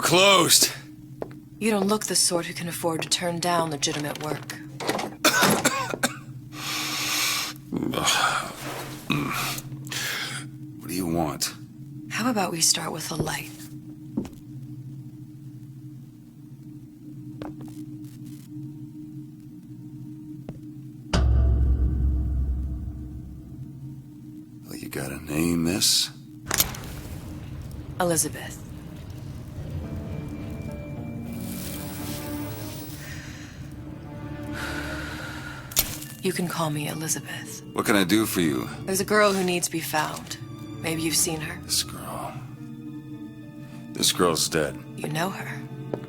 closed. You don't look the sort who can afford to turn down legitimate work. What do you want? How about we start with a light? Well, you got a name, miss? Elizabeth. You can call me Elizabeth. What can I do for you? There's a girl who needs to be found. Maybe you've seen her. This girl. This girl's dead. You know her.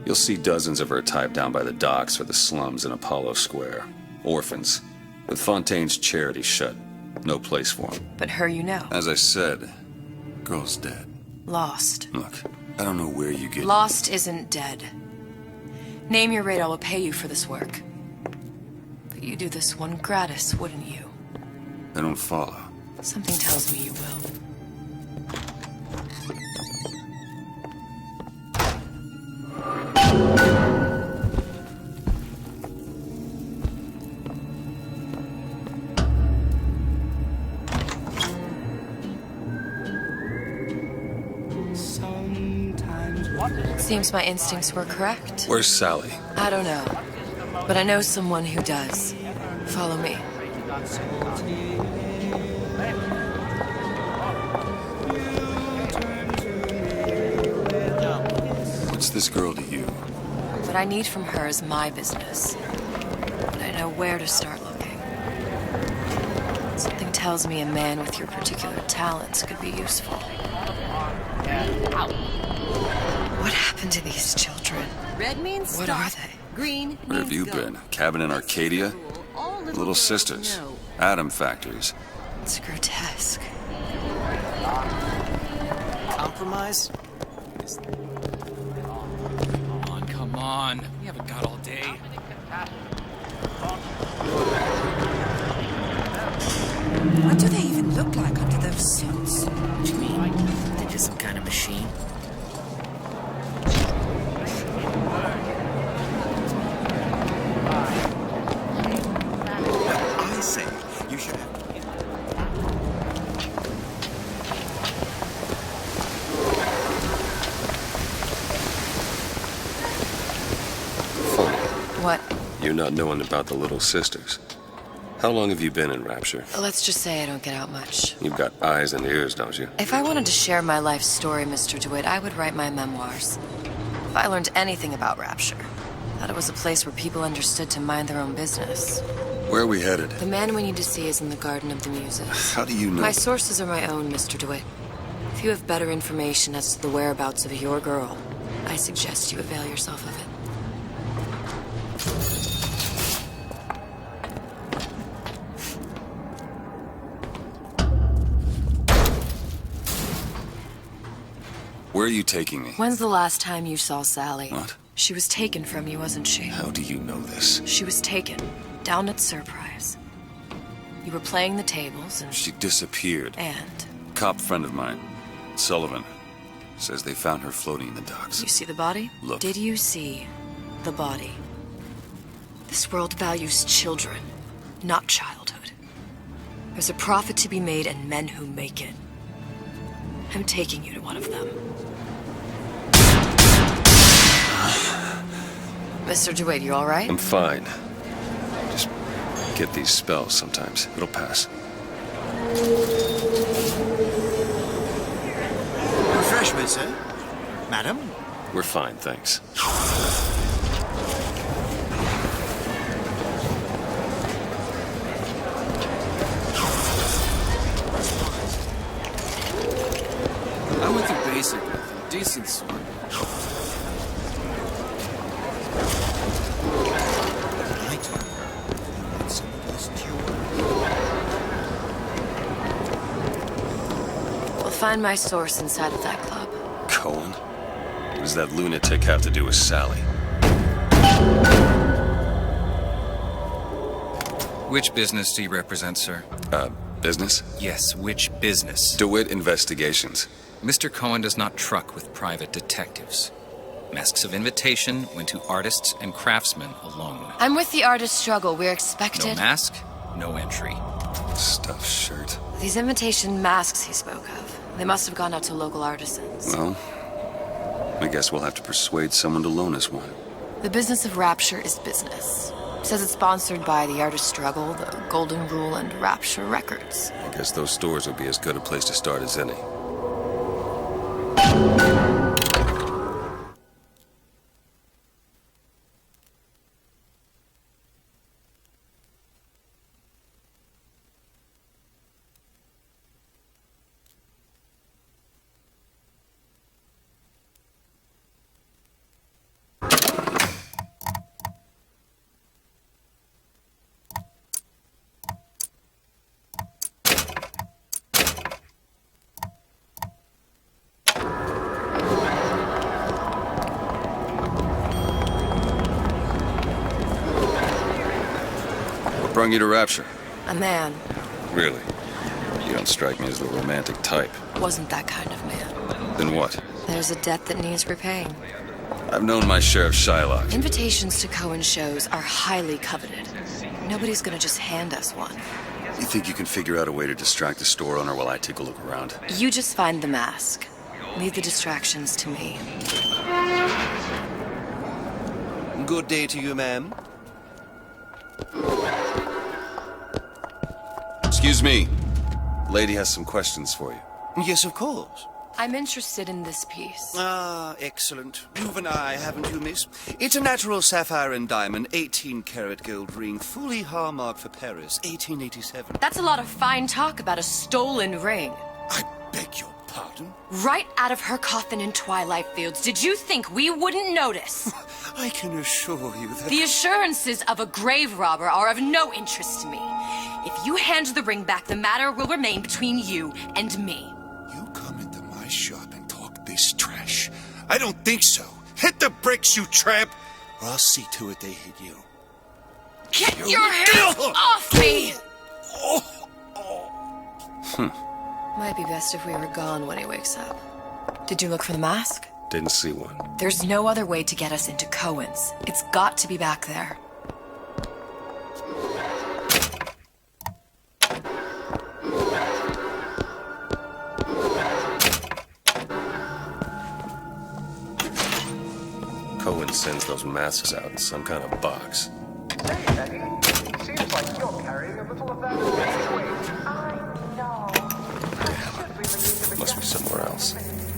You'll see dozens of her type down by the docks or the slums in Apollo Square. Orphans. With Fontaine's charity shut. No place for them. But her you know. As I said, girl's dead. Lost. Look, I don't know where you get... Lost isn't dead. Name your rate, I will pay you for this work. But you do this one gratis, wouldn't you? I don't follow. Something tells me you will. Seems my instincts were correct. Where's Sally? I don't know, but I know someone who does. Follow me. What's this girl to you? What I need from her is my business. But I know where to start looking. Something tells me a man with your particular talents could be useful. What happened to these children? Red means stop. What are they? Green Where have you means go. been? Cabin in Arcadia? All Little sisters. No. Atom factories. It's grotesque. Compromise? Come on. We haven't got all day. What do they even look like under those suits? What do you mean? They're just some kind of machine? I say, you should have... What? You're not knowing about the Little Sisters. How long have you been in Rapture? Let's just say I don't get out much. You've got eyes and ears, don't you? If I wanted to share my life story, Mr. DeWitt, I would write my memoirs. If I learned anything about Rapture, I thought it was a place where people understood to mind their own business. Where are we headed? The man we need to see is in the Garden of the Muses. How do you know? My sources are my own, Mr. DeWitt. If you have better information as to the whereabouts of your girl, I suggest you avail yourself of it. Where are you taking me? When's the last time you saw Sally? What? She was taken from you, wasn't she? How do you know this? She was taken, down at Surprise. You were playing the tables and... She disappeared. And? Cop friend of mine, Sullivan, says they found her floating in the docks. You see the body? Look. Did you see the body? This world values children, not childhood. There's a profit to be made and men who make it. I'm taking you to one of them. Mr. DeWitt, you all right? I'm fine. Just get these spells sometimes. It'll pass. Refreshment, sir? Madam? We're fine, thanks. I went through basic with a decent sword. We'll find my source inside of that club. Cohen? What does that lunatic have to do with Sally? Which business do you represent, sir? Business? Yes, which business? DeWitt Investigations. Mr. Cohen does not truck with private detectives. Masks of invitation went to artists and craftsmen alone. I'm with the artist struggle. We're No expected. mask, no entry. Stuffed shirt. These invitation masks he spoke of. They must have gone out to local artisans. Well, I guess we'll have to persuade someone to loan us one. The business of Rapture is business. Says it's sponsored by the Artist Struggle, the Golden Rule, and Rapture Records. I guess those stores will be as good a place to start as any. What brung you to Rapture? A man. Really? You don't strike me as the romantic type. Wasn't that kind of man. Then what? There's a debt that needs repaying. I've known my share of Shylock. Invitations to Cohen shows are highly coveted. Nobody's gonna just hand us one. You think you can figure out a way to distract the store owner while I take a look around? You just find the mask. Leave the distractions to me. Good day to you, ma'am. Excuse me. Lady has some questions for you. Yes, of course. I'm interested in this piece. Ah, excellent. You've an eye, haven't you, miss? It's a natural sapphire and diamond, 18-karat gold ring, fully hallmarked for Paris, 1887. That's a lot of fine talk about a stolen ring. I beg your pardon? Right out of her coffin in Twilight Fields. Did you think we wouldn't notice? I can assure you that... The assurances of a grave robber are of no interest to me. If you hand the ring back, the matter will remain between you and me. You come into my shop and talk this trash? I don't think so. Hit the bricks, you tramp, or I'll see to it they hit you. Get your hands off me! Might be best if we were gone when he wakes up. Did you look for the mask? Didn't see one. There's no other way to get us into Cohen's. It's got to be back there. Cohen sends those masks out in some kind of box. Say, Betty, seems like you're carrying a little of that weight. I know. Must be somewhere else.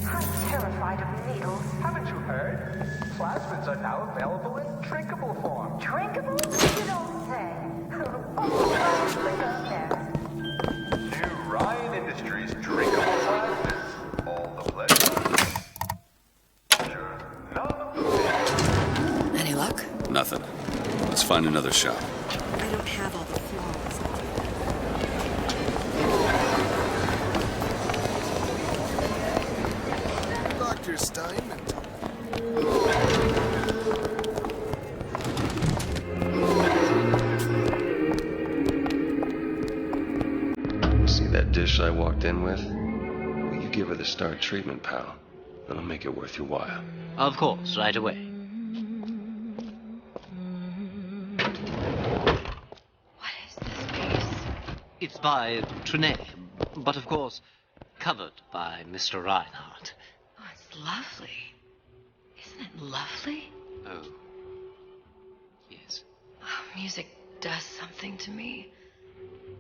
I'm terrified of needles. Haven't you heard? Plasmids are now available in drinkable form. Drinkable? You don't say. New Ryan Industries drinkable plasmids. All the pleasure. None of the Any luck? Nothing. Let's find another shop. I don't have all the flaws. Dr. Steinman. See that dish I walked in with? Will you give her the star treatment, pal? That'll make it worth your while. Of course, right away. What is this piece? It's by Trenet, but of course, covered by Mr. Reinhardt. Oh, it's lovely. Isn't it lovely? Oh. Yes. Oh, music does something to me.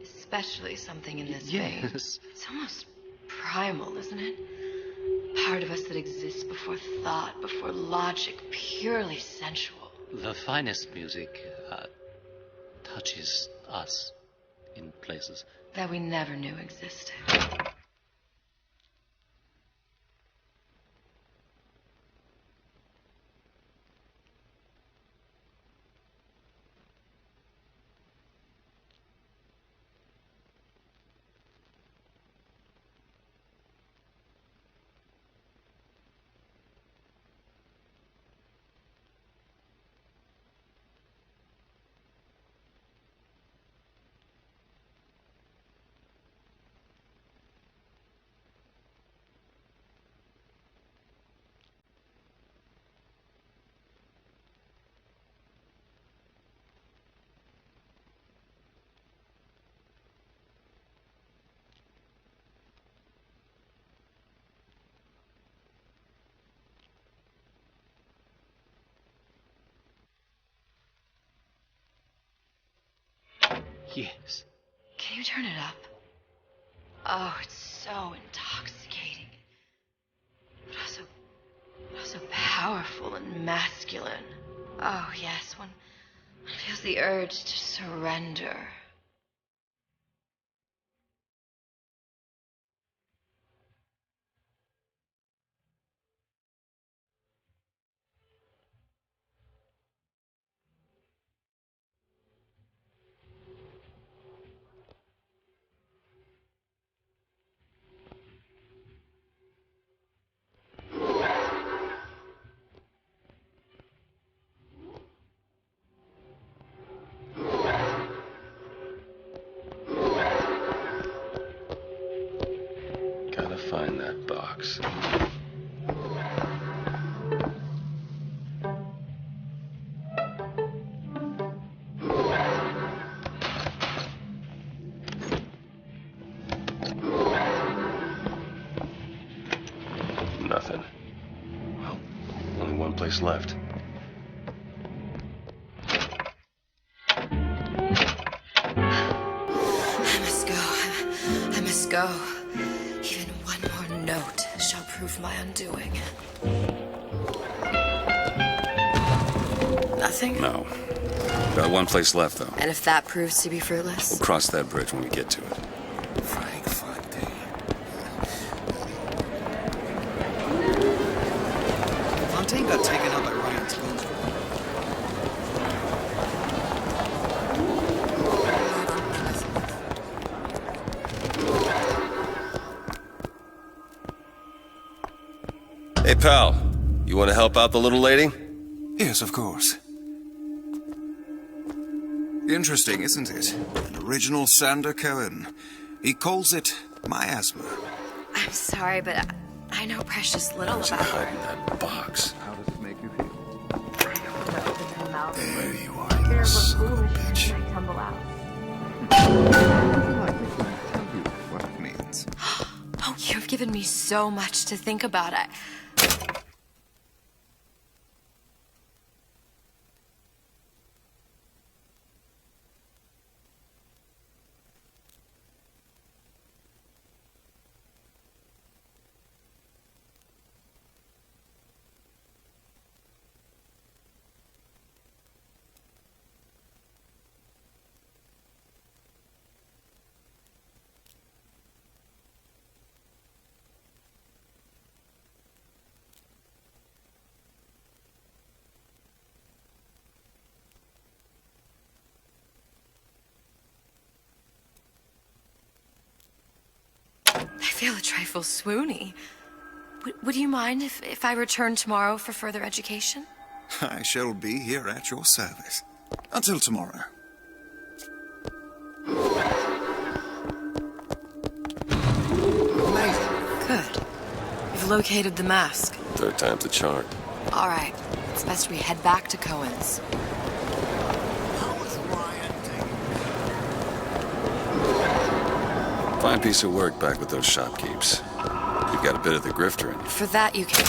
Especially something in this Yes. vein. It's almost primal, isn't it? Part of us that exists before thought, before logic, purely sensual. The finest music touches us in places. That we never knew existed. Yes. Can you turn it up? Oh, it's so intoxicating. But also powerful and masculine. Oh, yes, one feels the urge to surrender. Gotta find that box. Nothing. Well, only one place left. I must go. Even one more note shall prove my undoing. Nothing? No. Got one place left, though. And if that proves to be fruitless? We'll cross that bridge when we get to it. Frank Fontaine. Fontaine got taken out by Ryan's goons. Hey, pal. You want to help out the little lady? Yes, of course. Interesting, isn't it? An original Sander Cohen. He calls it miasma. I'm sorry, but I know precious little How's it about hiding her. that box? How does it make you feel? There you are, you son of a bitch. tumble out. Would you like me to tell you what it means? Oh, you've given me so much to think about. I feel a trifle swoony. Would you mind if I return tomorrow for further education? I shall be here at your service. Until tomorrow. Amazing. Good. You've located the mask. Third time's the charm. All right. It's best we head back to Cohen's. How was Ryan taken? Fine piece of work back with those shopkeepers. You've got a bit of the grifter in you. For that, you can...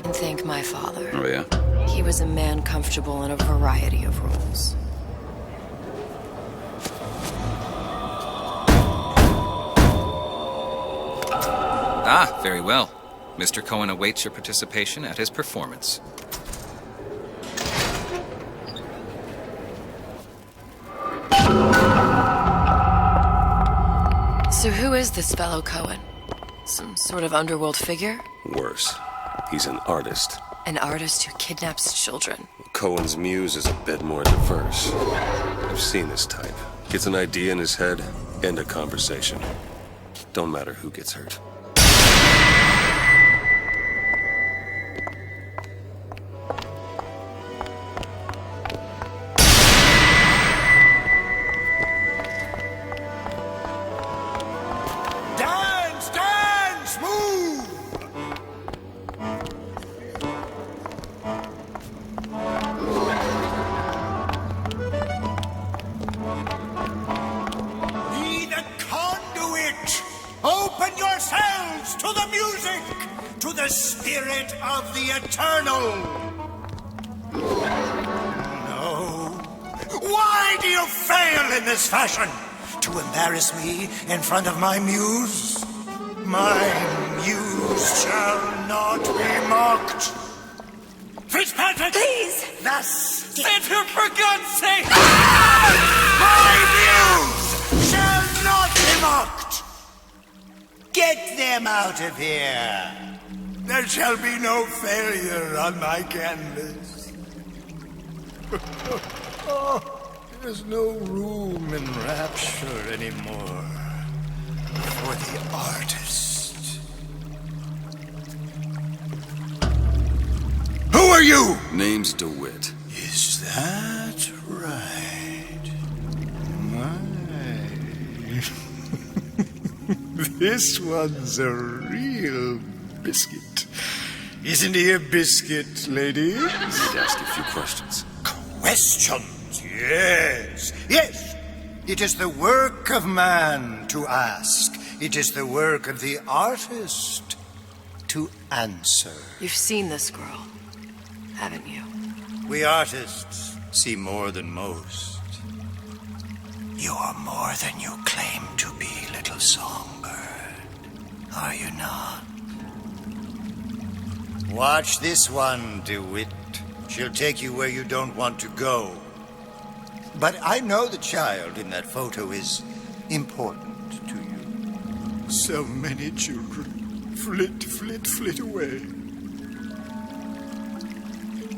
And thank my father. Oh, yeah? He was a man comfortable in a variety of roles. Ah, very well. Mr. Cohen awaits your participation at his performance. So who is this fellow Cohen? Some sort of underworld figure? Worse. He's an artist. An artist who kidnaps children. Cohen's muse is a bit more diverse. I've seen this type. Gets an idea in his head, end a conversation. Don't matter who gets hurt. Dance, dance, move! Be the conduit! Open yourselves to the music, to the spirit of the eternal! No. Why do you fail in this fashion? To embarrass me in front of my muse? My muse shall not be mocked. Fitzpatrick! Please! Thus, Center, for God's sake! My muse shall not be mocked! Get them out of here! There shall be no failure on my canvas. There's no room in rapture anymore for the artist. Who are you? Name's DeWitt. Is that right? My. This one's a real biscuit. Isn't he a biscuit, lady? I need to ask you a few questions. Questions? Yes. Yes. It is the work of man to ask. It is the work of the artist to answer. You've seen this girl, haven't you? We artists see more than most. You are more than you claim to be, little songbird. Are you not? Watch this one, DeWitt. She'll take you where you don't want to go. But I know the child in that photo is important to you. So many children flit, flit, flit away.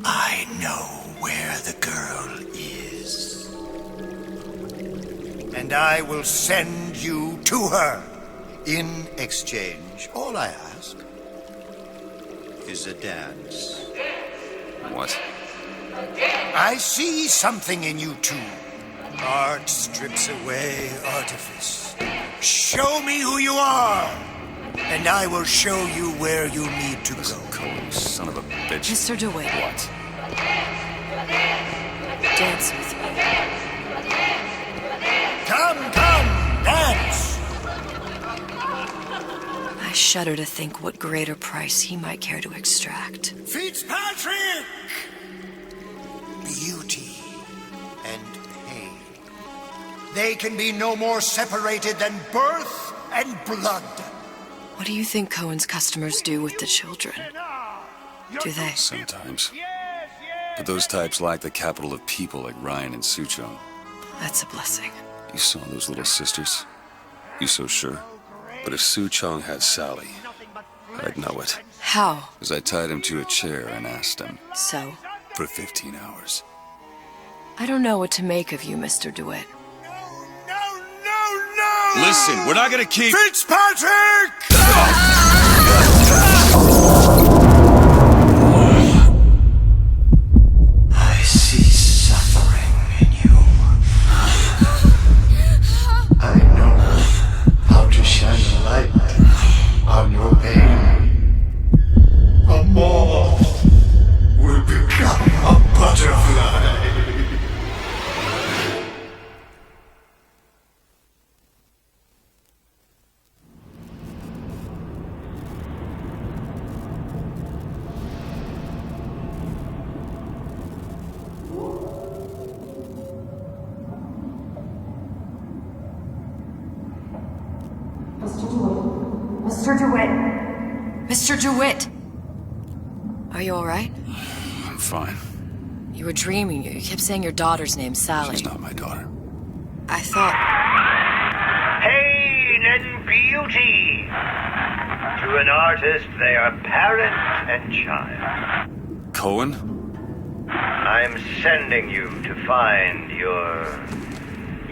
I know where the girl is. And I will send you to her. In exchange, all I ask is a dance. What? I see something in you two. Art strips away artifice. Show me who you are, and I will show you where you need to go. Cohen, son of a bitch. Mr. DeWitt. What? Dance with me. Come, dance! I shudder to think what greater price he might care to extract. Fitzpatrick! Beauty and pain. They can be no more separated than birth and blood. What do you think Cohen's customers do with the children? Do they? Sometimes. But those types lack the capital of people like Ryan and Suchong. That's a blessing. You saw those little sisters? You so sure? But if Suchong had Sally, I'd know it. How? As I tied him to a chair and asked him. So? For 15 hours. I don't know what to make of you, Mr. DeWitt. No! Listen, we're not gonna keep... Fitzpatrick! I see suffering in you. I know how to shine a light on your pain. A moth will become a butterfly. Mr. DeWitt! Are you alright? I'm fine. You were dreaming. You kept saying your daughter's name, Sally. She's not my daughter. I thought... Pain and beauty! To an artist, they are parent and child. Cohen? I'm sending you to find your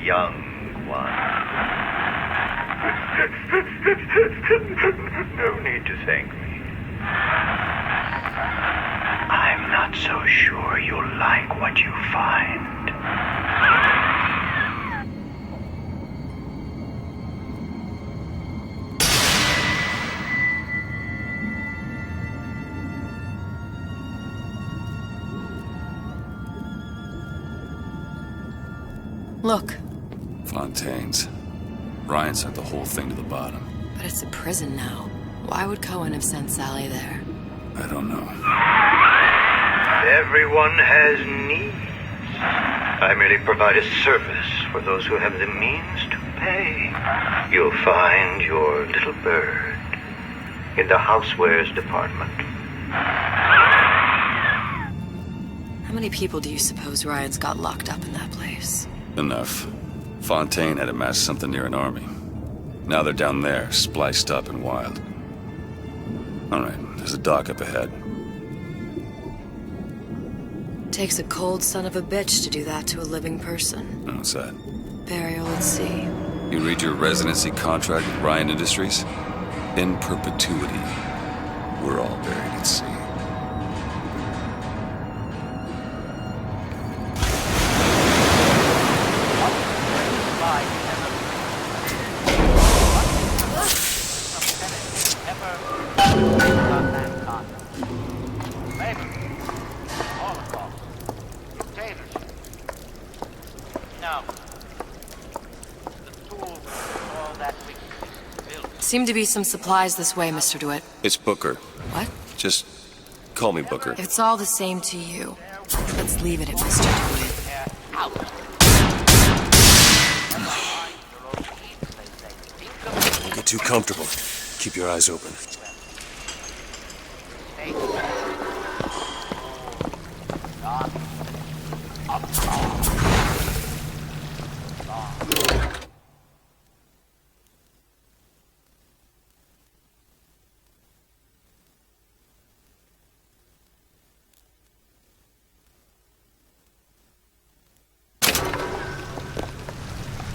young one. No need to thank me. I'm not so sure you'll like what you find. Look. Fontaine's. Ryan sent the whole thing to the bottom. But it's a prison now. Why would Cohen have sent Sally there? I don't know. Everyone has needs. I merely provide a service for those who have the means to pay. You'll find your little bird in the housewares department. How many people do you suppose Ryan's got locked up in that place? Enough. Fontaine had amassed something near an army. Now they're down there, spliced up and wild. Alright, there's a dock up ahead. Takes a cold son of a bitch to do that to a living person. What's that? Burial at sea. You read your residency contract with Ryan Industries? In perpetuity, we're all buried at sea. Seem to be some supplies this way, Mr. DeWitt. It's Booker. What? Just call me Booker. If it's all the same to you, let's leave it at Mr. DeWitt. Don't get too comfortable. Keep your eyes open.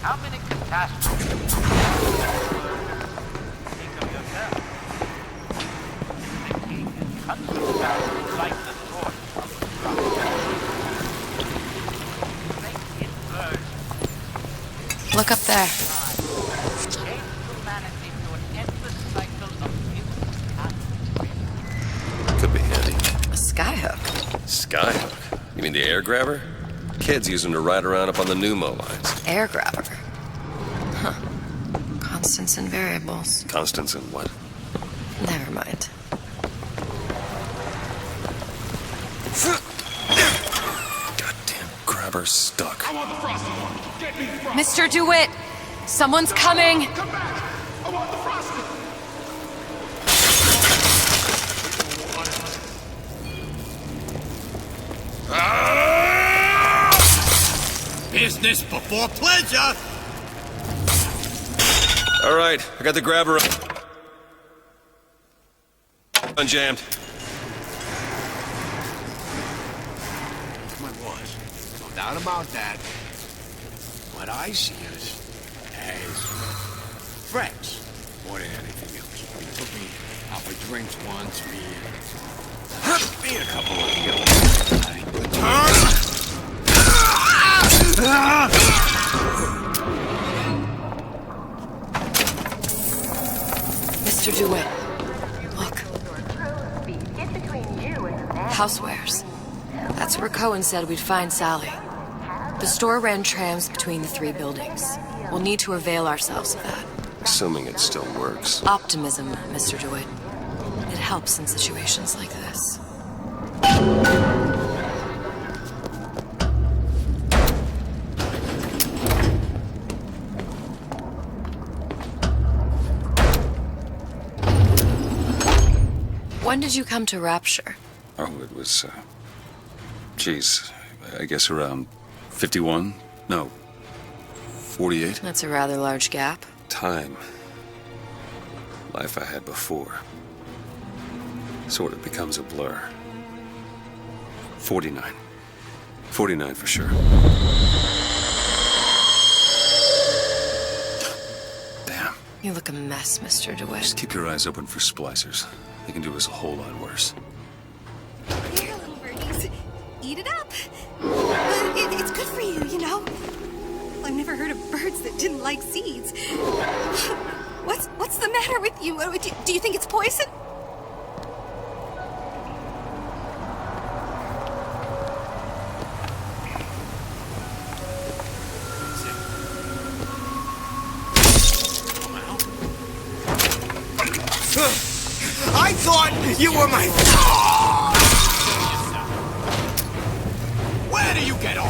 How many catastrophes? Think of yourself. The king cuts himself like the sword of the strong. Think it burns. Look up there. Change humanity to an endless cycle of mutant. Could be handy. A skyhook. Skyhook? You mean the air grabber? Kids use them to ride around up on the pneumo lines. Air grabber. Huh. Constants and variables. Constants and what? Never mind. Goddamn grabber stuck. I want the frosted one. Get me the frosted. Mr. DeWitt! Someone's coming! Come back! I want the frosted. Business before pleasure! All right, I got the grabber unjammed. My boss, no doubt about that. What I see is as friends more than anything else. He took me out for drinks once, me and a couple of the good turns. Mr. DeWitt, look. Housewares. That's where Cohen said we'd find Sally. The store ran trams between the three buildings. We'll need to avail ourselves of that. Assuming it still works. Optimism, Mr. DeWitt. It helps in situations like this. When did you come to Rapture? Oh, it was, geez, I guess around 51? No, 48? That's a rather large gap. Time. Life I had before. Sort of becomes a blur. 49. 49 for sure. Damn. You look a mess, Mr. DeWitt. Just keep your eyes open for splicers. They can do us a whole lot worse. Here, little birdies. Eat it up. It's good for you, you know. I've never heard of birds that didn't like seeds. What's the matter with you? Do you think it's poison? I thought you were my... Where do you get off?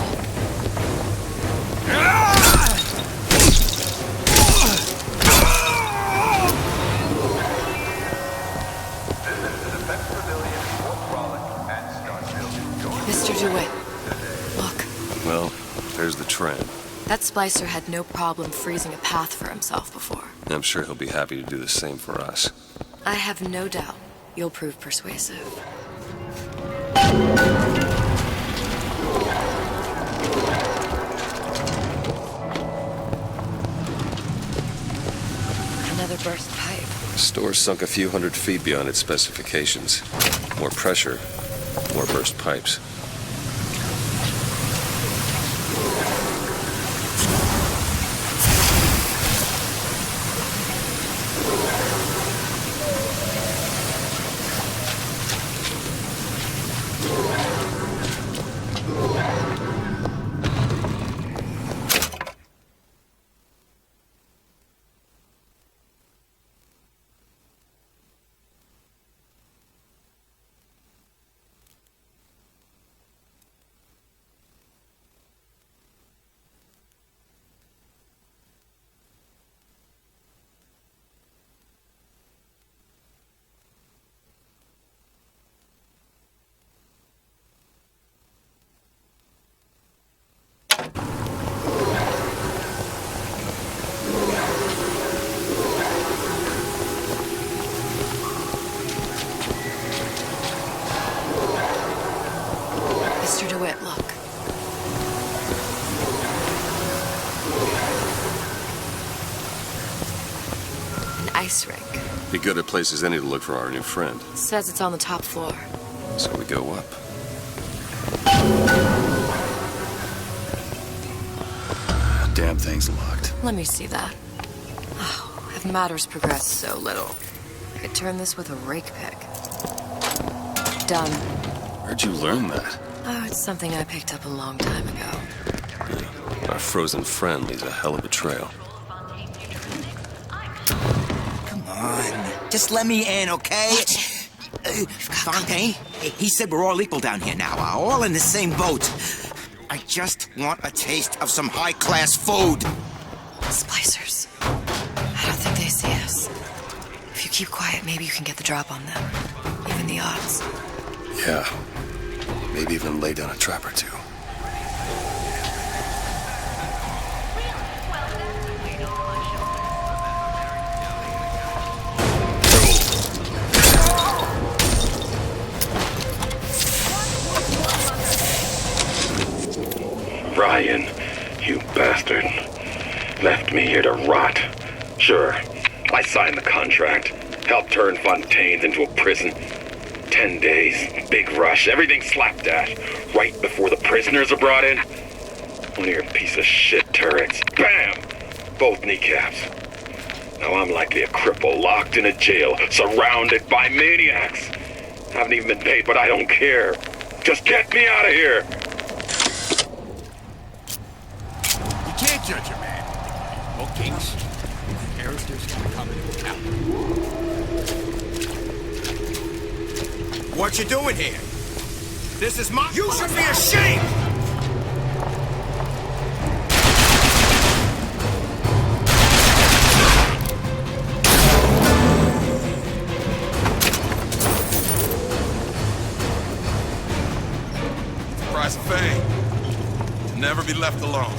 Mr. DeWitt, look. Well, there's the trend. That splicer had no problem freezing a path for himself before. I'm sure he'll be happy to do the same for us. I have no doubt you'll prove persuasive. Another burst pipe. The store sunk a few hundred feet beyond its specifications. More pressure, more burst pipes. Mr. DeWitt, look. An ice rink. Be good at places any to look for our new friend. Says it's on the top floor. So we go up. Damn thing's locked. Let me see that. Oh, have matters progressed so little? I could turn this with a rake pick. Done. Where'd you learn that? Oh, it's something I picked up a long time ago. Our frozen friend leaves a hell of a trail. Come on. Just let me in, okay? Fontaine, he said we're all equal down here now. All in the same boat. I just want a taste of some high-class food. Splicers. I don't think they see us. If you keep quiet, maybe you can get the drop on them. Even the odds. Yeah. Maybe even lay down a trap or two. Ryan, you bastard. Left me here to rot. Sure, I signed the contract. Helped turn Fontaine's into a prison. 10 days, big rush, everything slapdash. Right before the prisoners are brought in. One of your piece of shit turrets. Bam! Both kneecaps. Now I'm likely a cripple locked in a jail, surrounded by maniacs. Haven't even been paid, but I don't care. Just get me out of here! You can't judge a man. No kings. Characters can come into account. What you doing here? This is my... You should be ashamed! Price of fame. To never be left alone.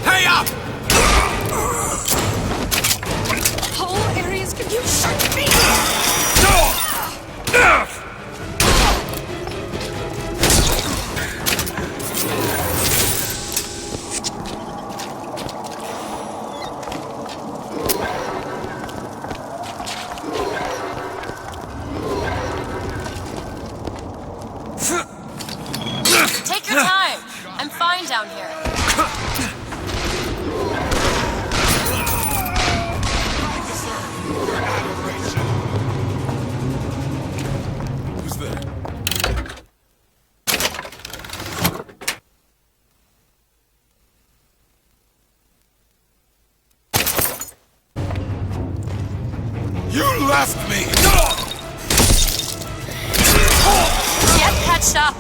Hey up! Whole areas could use sharp feet. Take your time. I'm fine down here. Who's there? You left me! Get patched up.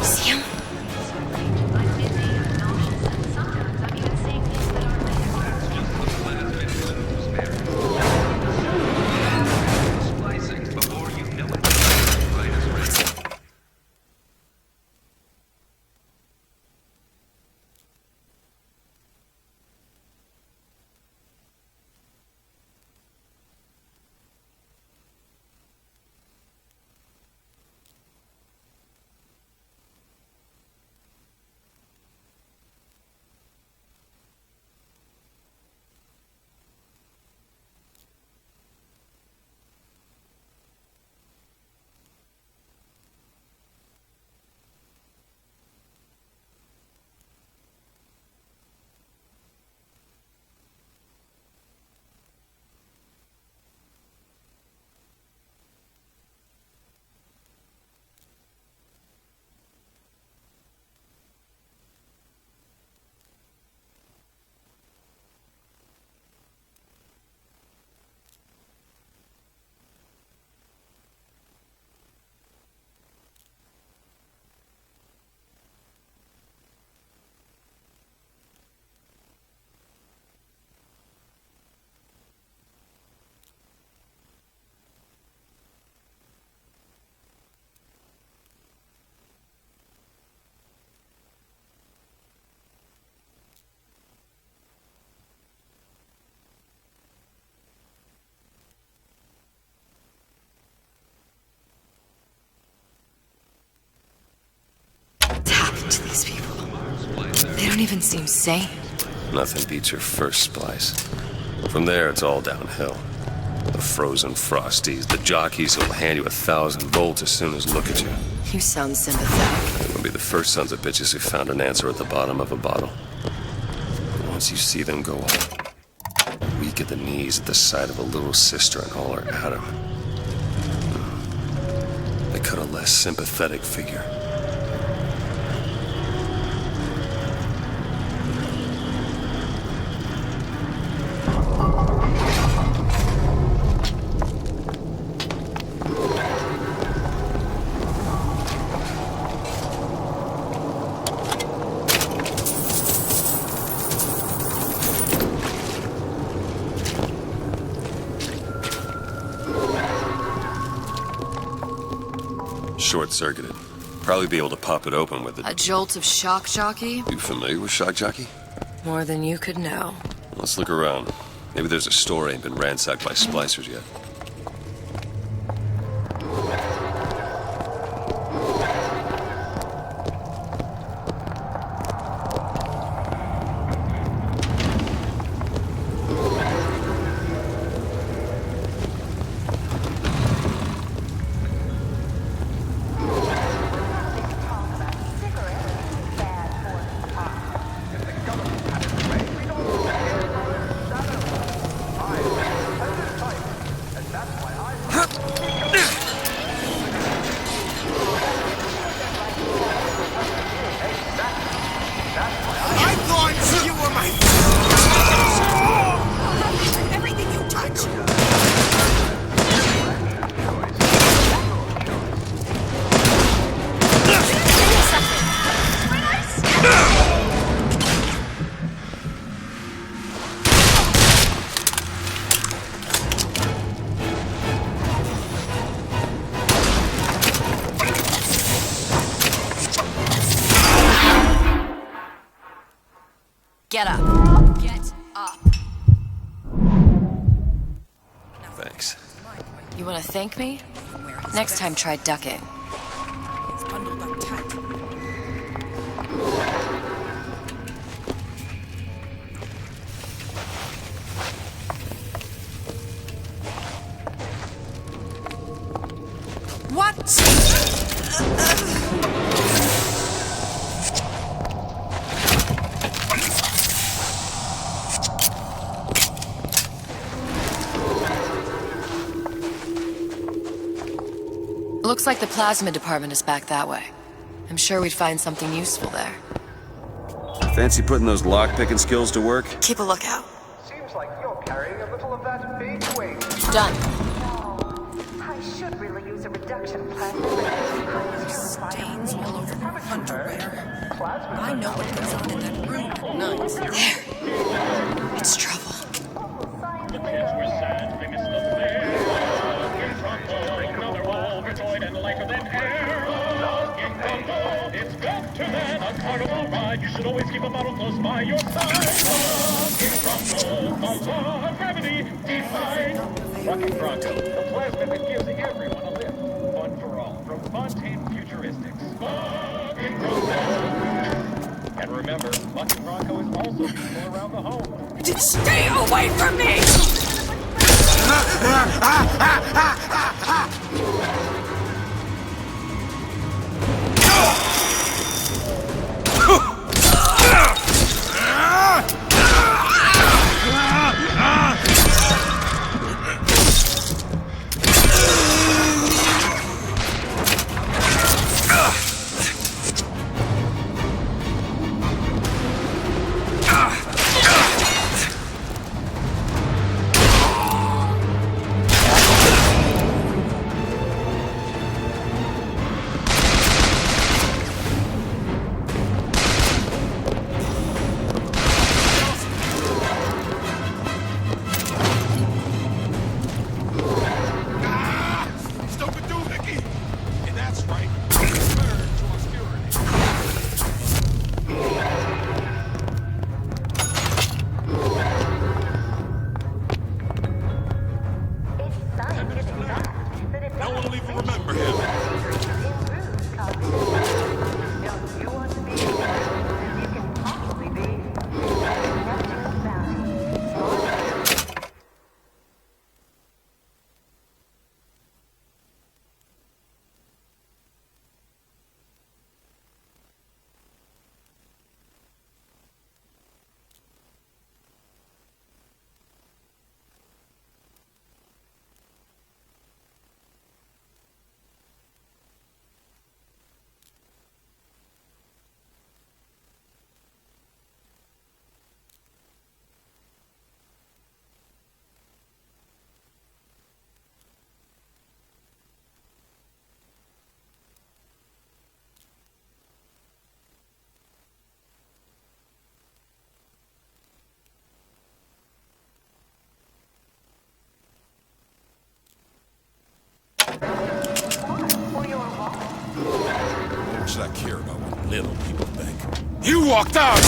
See him? What's happened to these people? They don't even seem sane. Nothing beats your first splice. From there, it's all downhill. The frozen frosties, the jockeys who'll hand you 1,000 volts as soon as look at you. You sound sympathetic. They'll be the first sons of bitches who found an answer at the bottom of a bottle. And once you see them go up, weak at the knees at the sight of a little sister and all her atom, they cut a less sympathetic figure. Short-circuited. Probably be able to pop it open with A jolt of shock jockey? You familiar with shock jockey? More than you could know. Let's look around. Maybe there's a store ain't been ransacked by splicers yet. I thought you were my... Everything you touch. Get up. Get up. Thanks. You want to thank me? Next time, try ducking. It's bundled up tight. Looks like the plasma department is back that way. I'm sure we'd find something useful there. Fancy putting those lock-picking skills to work? Keep a lookout. Seems like you're carrying a little of that big weight. Done. I should really use a reduction plan. Stains all over her underwear. I know what goes on in that room at night. There. It's trouble. The kids were sad, they missed the fair. In Bronco, another wall, void and lighter than air. In Bronco, it's got to man a carnival ride. You should always keep a model close by your side. In Bronco, the law of gravity defied. Rocking Bronco, the plasma that gives everyone a lift. Fun for all, from Fontaine Futuristics. In Bronco. And remember, Rocking Bronco is also people around the home. Stay away from me! No one will even remember him. What should I care about what little people think? You walked out!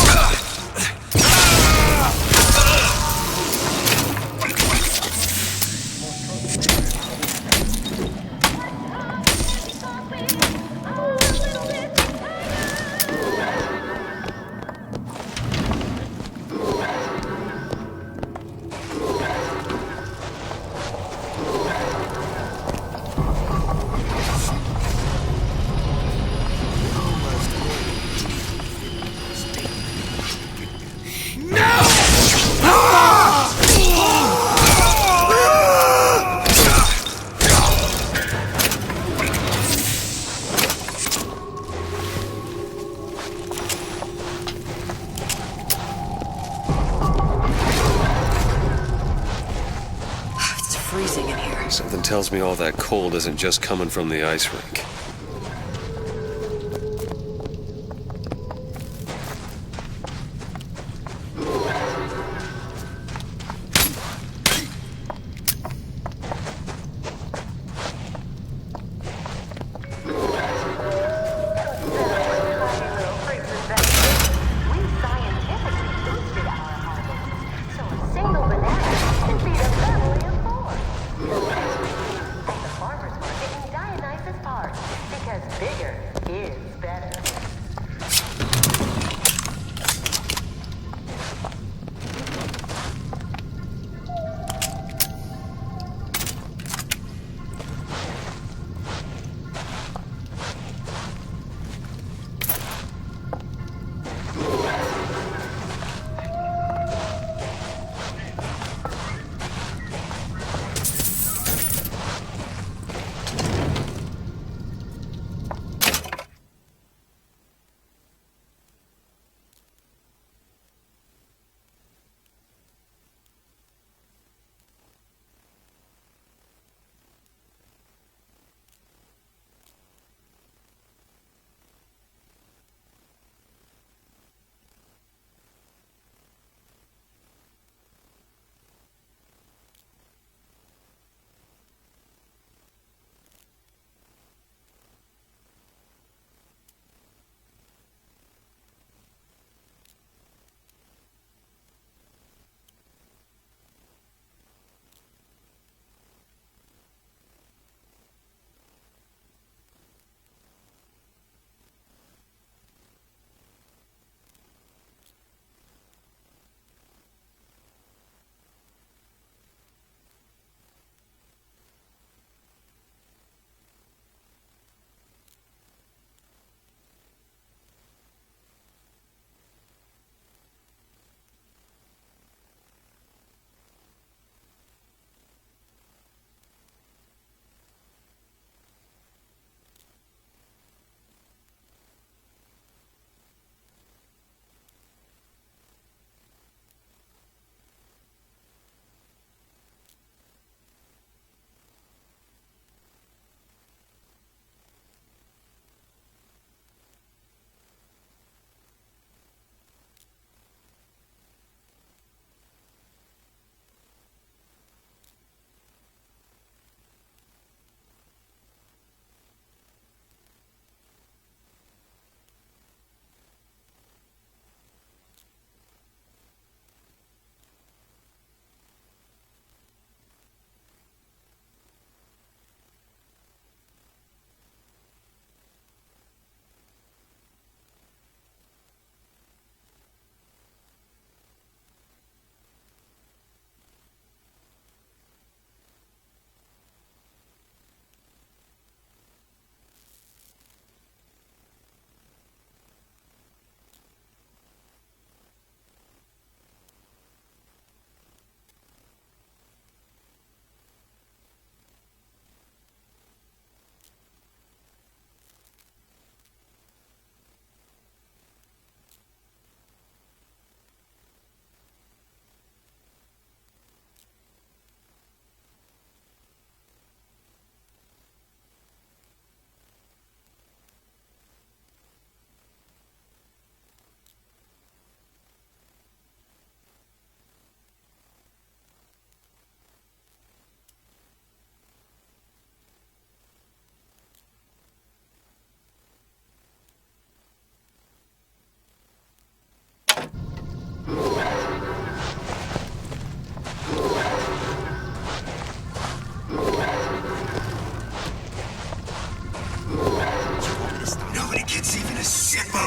Something tells me all that cold isn't just coming from the ice rink.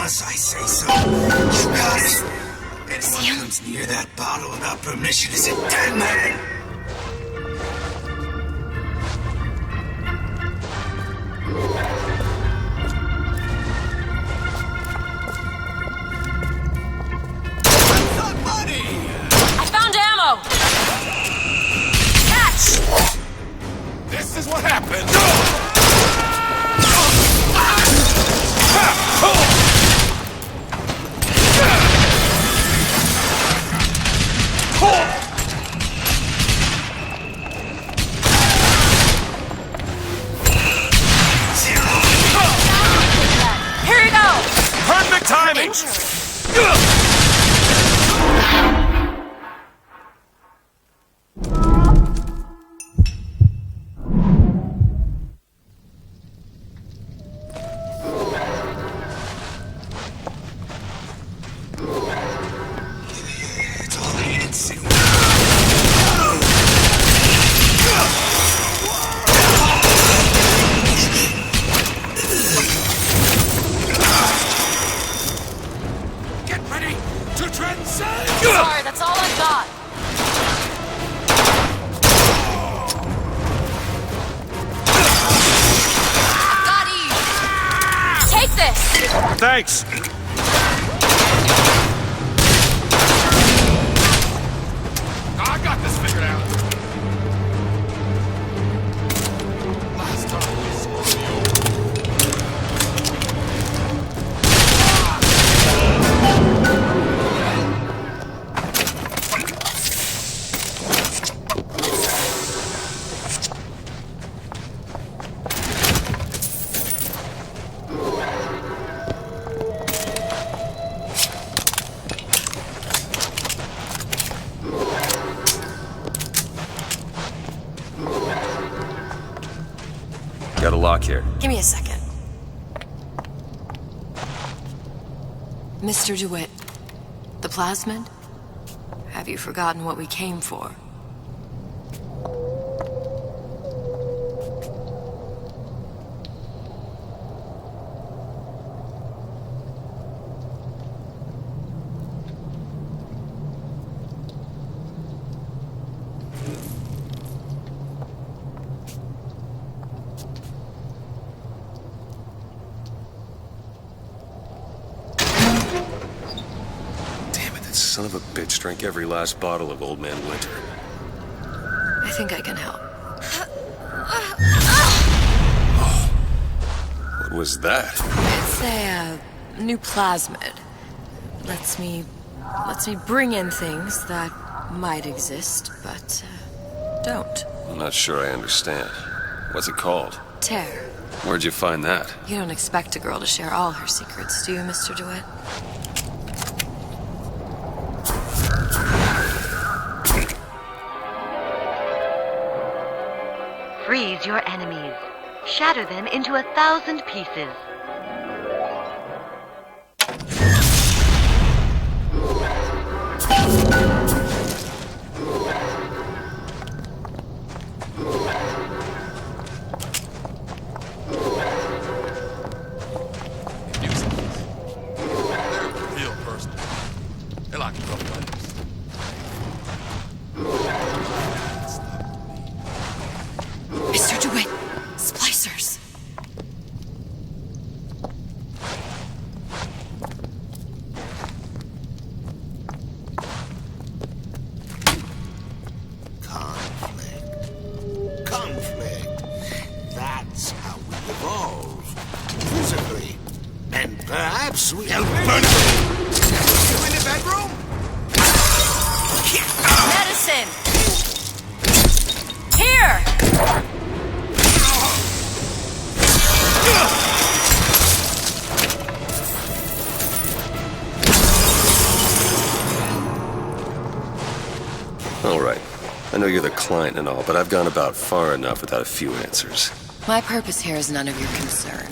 Unless I say so. You got it. Anyone comes near that bottle without permission is a dead man. I found ammo! Catch! This is what happens! Sorry, that's all I've got. Got Eve. Take this. Thanks. I got this figured out. Last time we saw Got a lock here. Give me a second. Mr. DeWitt, the plasmid? Have you forgotten what we came for? Son of a bitch drank every last bottle of Old Man Winter. I think I can help. What was that? It's a new plasmid. Lets me bring in things that might exist, but don't. I'm not sure I understand. What's it called? Tear. Where'd you find that? You don't expect a girl to share all her secrets, do you, Mr. DeWitt? Freeze your enemies. Shatter them into 1,000 pieces. Mr. DeWitt, splicers. Conflict. That's how we evolve. Physically. And perhaps we'll burn you in the bedroom? Medicine! Here! All right. I know you're the client and all, but I've gone about far enough without a few answers. My purpose here is none of your concern.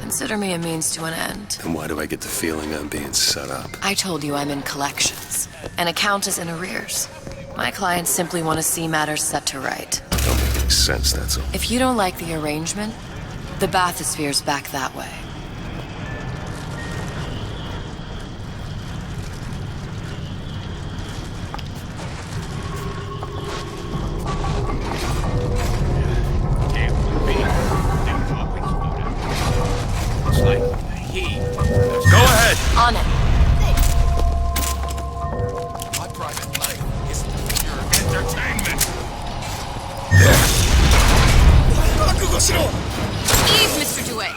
Consider me a means to an end. And why do I get the feeling I'm being set up? I told you I'm in collections. An account is in arrears. My clients simply want to see matters set to right. Don't make any sense, that's all. If you don't like the arrangement, the bathysphere's back that way. Go ahead! On it. my private life isn't your entertainment. Eve, Mr. DeWitt!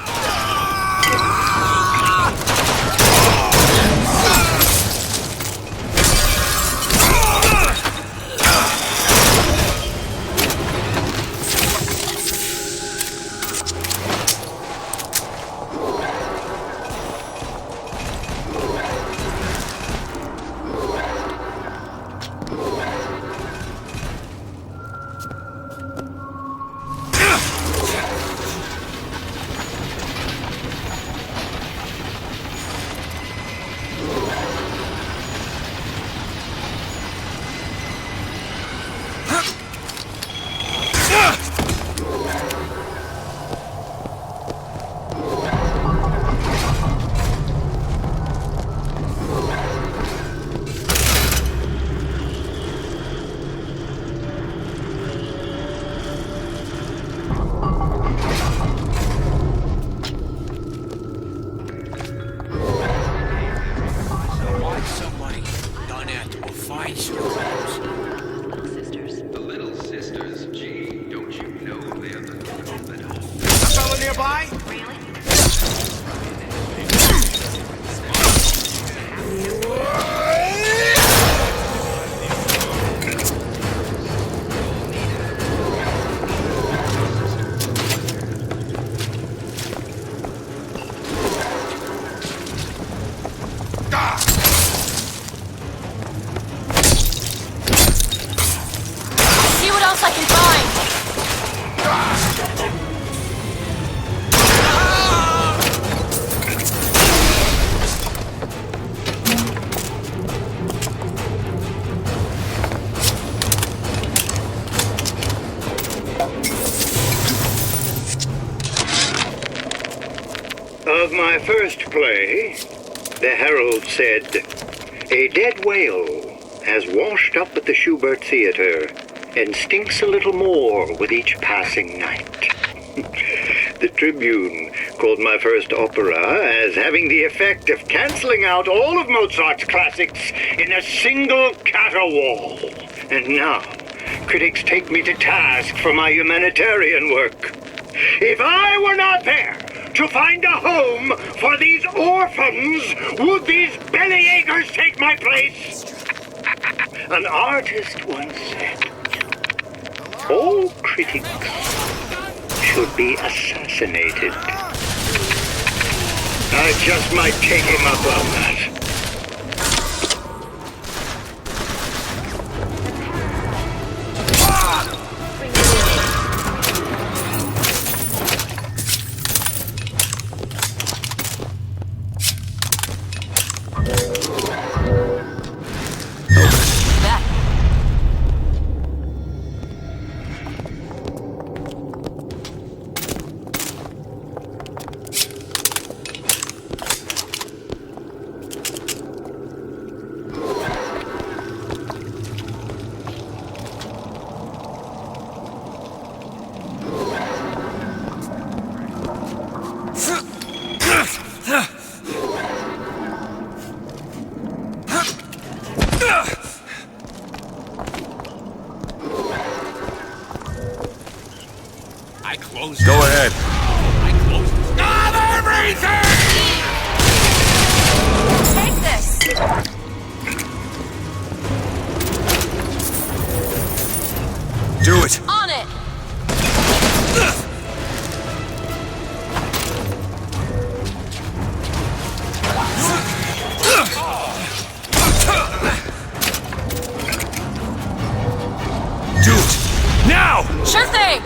of my first play, the herald said, "A dead whale has washed up at the Schubert Theater and stinks a little more with each passing night." The Tribune called my first opera as having the effect of canceling out all of Mozart's classics in a single caterwaul. And now, critics take me to task for my humanitarian work. If I were not there to find a home for these orphans, would these bellyachers take my place? An artist once said, all critics should be assassinated. I just might take him up on that. Go ahead. Not everything! Take this! Do it! On it! Do it! Now! Sure thing!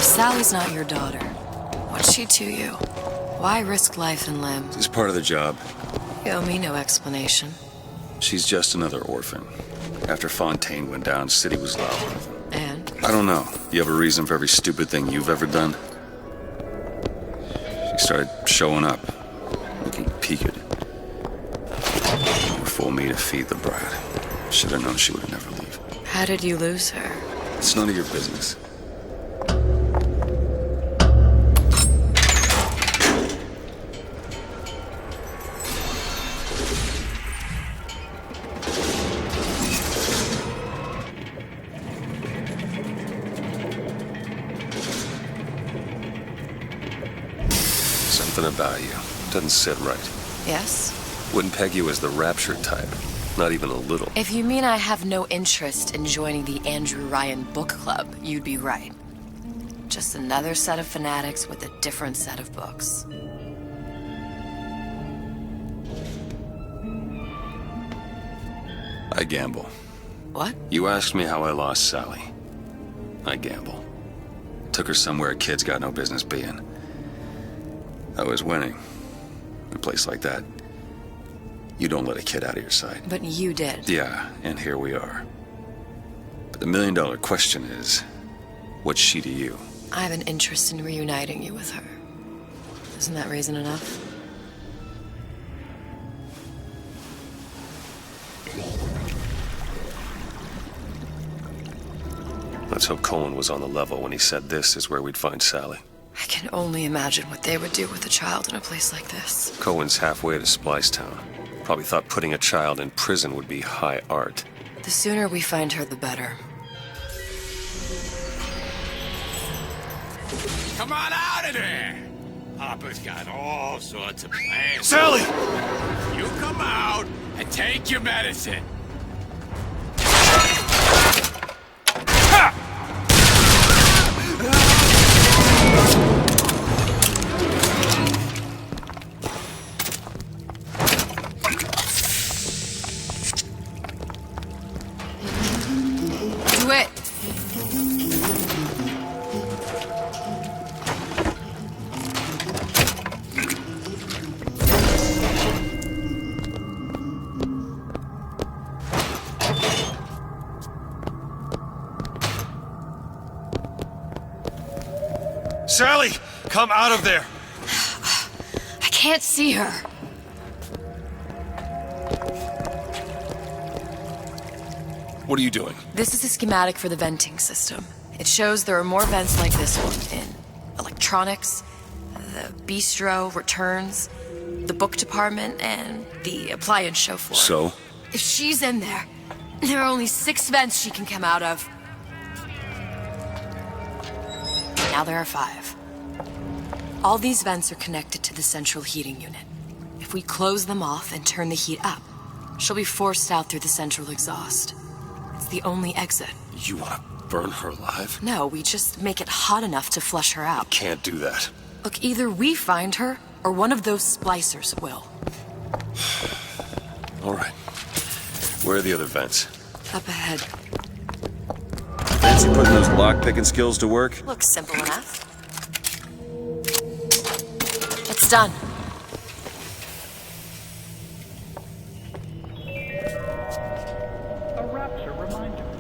Sally's not your daughter. What's she to you? Why risk life and limb? It's part of the job. You owe me no explanation. She's just another orphan. After Fontaine went down, City was loud with him. And? I don't know. You have a reason for every stupid thing you've ever done? She started showing up, looking peaked. For me to feed the brat. Should have known she would never leave. How did you lose her? It's none of your business. Something about you doesn't sit right. Yes? Wouldn't peg you as the raptured type. Not even a little. If you mean I have no interest in joining the Andrew Ryan book club, you'd be right. Just another set of fanatics with a different set of books. I gamble. What? You asked me how I lost Sally. I gamble. Took her somewhere a kid's got no business being. I was winning. In a place like that, you don't let a kid out of your sight. But you did. Yeah, and here we are. But the million-dollar question is, what's she to you? I have an interest in reuniting you with her. Isn't that reason enough? Let's hope Cohen was on the level when he said this is where we'd find Sally. I can only imagine what they would do with a child in a place like this. Cohen's halfway to Splicetown. Probably thought putting a child in prison would be high art. The sooner we find her, the better. Come on out of there! Papa's got all sorts of plans. Sally! You come out and take your medicine. Do it! Sally! Come out of there! I can't see her. What are you doing? This is a schematic for the venting system. It shows there are more vents like this one in electronics, the bistro, returns, the book department, and the appliance show floor. So? If she's in there, there are only 6 vents she can come out of. Now there are 5. All these vents are connected to the central heating unit. If we close them off and turn the heat up, she'll be forced out through the central exhaust. It's the only exit. You want to burn her alive? No, we just make it hot enough to flush her out. Can't do that. Look, either we find her, or one of those splicers will. All right. Where are the other vents? Up ahead. Fancy putting those lock-picking skills to work? Looks simple enough. It's done. A rapture reminder.